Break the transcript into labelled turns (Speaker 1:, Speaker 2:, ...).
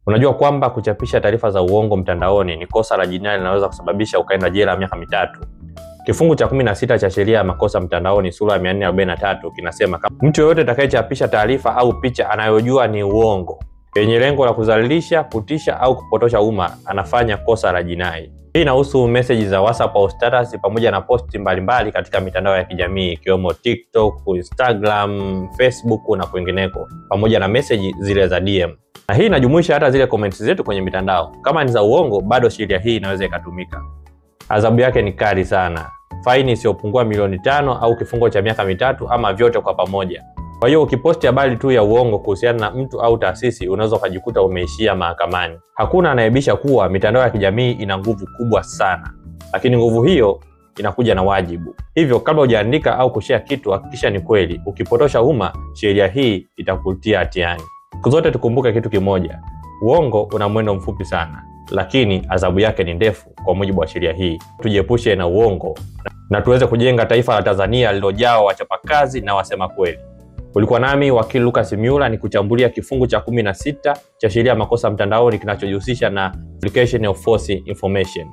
Speaker 1: Unajua kwamba kuchapisha taarifa za uongo mtandaoni ni kosa la jinai linaloweza kusababisha ukaenda jela miaka 3. Kifungu cha 16 cha sheria ya makosa mtandaoni sura ya 443 kinasema kama mtu yeyote atakayechapisha taarifa au picha anayojua ni uongo yenye lengo la kudhalilisha, kutisha au kupotosha umma anafanya kosa la jinai. Hii inahusu message za WhatsApp au status pamoja na posti mbalimbali katika mitandao ya kijamii ikiwemo TikTok, Instagram, Facebook na kwingineko, pamoja na message zile za DM. Na hii inajumuisha hata zile comments zetu kwenye mitandao. Kama ni za uongo, bado sheria hii inaweza ikatumika. Adhabu yake ni kali sana. Faini isiyopungua milioni 5 au kifungo cha miaka 3 ama vyote kwa pamoja. Kwa hiyo ukiposti habari tu ya uongo kuhusiana na mtu au taasisi, unaweza kujikuta umeishia mahakamani. Hakuna anayebisha kuwa mitandao ya kijamii ina nguvu kubwa sana, lakini nguvu hiyo inakuja na wajibu. Hivyo kabla hujaandika au kushare kitu, hakikisha ni kweli. Ukipotosha umma, sheria hii itakutia hatiani. Siku zote tukumbuke kitu kimoja: uongo una mwendo mfupi sana, lakini adhabu yake ni ndefu kwa mujibu wa sheria hii. Tujiepushe na uongo na tuweze kujenga taifa la Tanzania lililojaa wachapakazi na wasema kweli. Ulikuwa nami wakili Lucas Myula ni kuchambulia kifungu cha 16 cha sheria ya makosa mtandaoni kinachojihusisha na publication of false information.